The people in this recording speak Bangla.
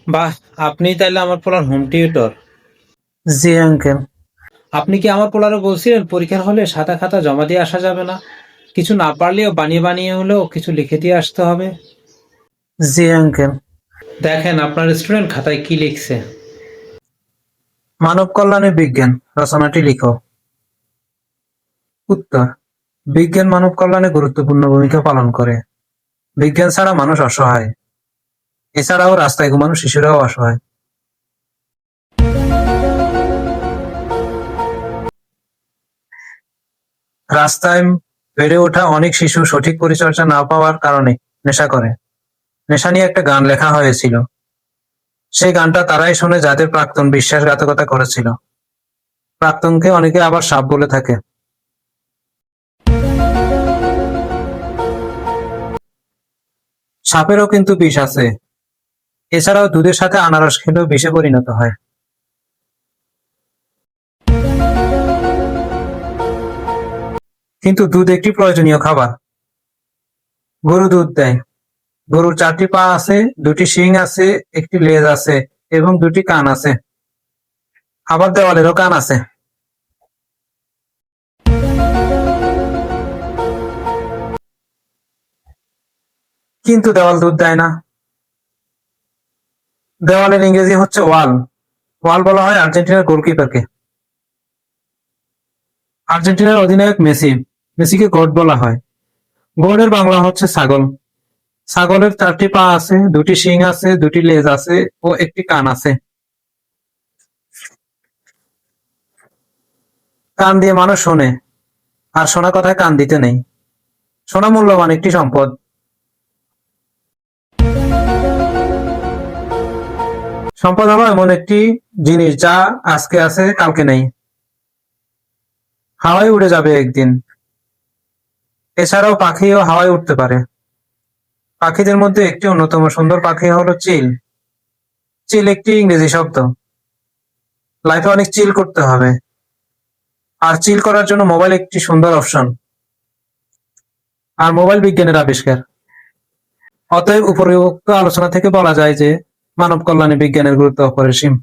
বাহ, আপনি তাইলে আমার পোলার হোম টিউটর। জি আঙ্কেল। আপনি কি আমার পোলারে বলছিলেন পরীক্ষার হলে সাদা খাতা জমা দিয়ে আসা যাবে না? কিছু না পারলেও বানিয়ে বানিয়ে হলেও কিছু লিখে দিয়ে আসতে হবে। জি আঙ্কেল। দেখেন আপনার স্টুডেন্ট খাতায় কি লিখছে। মানব কল্যাণে বিজ্ঞান রচনাটি লিখো। উত্তর: বিজ্ঞান মানব কল্যাণে গুরুত্বপূর্ণ ভূমিকা পালন করে। বিজ্ঞান ছাড়া মানুষ অসহায়। এছাড়াও রাস্তায় ঘুমানো শিশুরাও অসহায়। রাস্তায় বেড়ে ওঠা অনেক শিশু সঠিক পরিচর্যা না পাওয়ার কারণে নেশা করে। নেশা নিয়ে একটা গান লেখা হয়েছিল। সেই গানটা তারাই শোনে যাদের প্রাক্তন বিশ্বাসঘাতকতা করেছিল। প্রাক্তনকে অনেকে আবার সাপ বলে থাকে। সাপেরও কিন্তু বিষ আছে। এছাড়াও দুধের সাথে আনারস খেলেও বিষে পরিণত হয়। কিন্তু দুধ একটি প্রয়োজনীয় খাবার। গরু দুধ দেয়। গরুর 4টি পা আছে, 2টি শিং আছে, একটি লেজ আছে এবং 2টি কান আছে। আবার দেওয়ালেরও কান আছে। কিন্তু দেওয়াল দুধ দেয় না। দেওয়ালের ইংরেজি হচ্ছে ওয়াল। ওয়াল বলা হয় আর্জেন্টিনার গোলকিপারকে। আর্জেন্টিনার অধিনায়ক মেসি। মেসিকে গোট বলা হয়। গোটের বাংলা হচ্ছে ছাগল। ছাগলের 4টি পা আছে, 2টি শিং আছে, 2টি লেজ আছে ও একটি কান আছে। কান দিয়ে মানুষ শোনে, আর শোনা কথায় কান দিতে নেই। শোনা মূল্যবান একটি সম্পদ। সম্পদ হলো এমন একটি জিনিস যা আজকে আছে কালকে নেই। হাওয়ায় উড়ে যাবে একদিন। এছাড়াও পাখিও হাওয়ায় উঠতে পারে। পাখিদের মধ্যে একটি অন্যতম সুন্দর পাখি হলো চিল। চিল একটি ইংরেজি শব্দ। লাইফে অনেক চিল করতে হবে, আর চিল করার জন্য মোবাইল একটি সুন্দর অপশন। আর মোবাইল বিজ্ঞানের আবিষ্কার। অতএব উপরোক্ত আলোচনা থেকে বলা যায় যে মানব কল্যাণে বিজ্ঞানের গুরুত্ব অপরিসীম।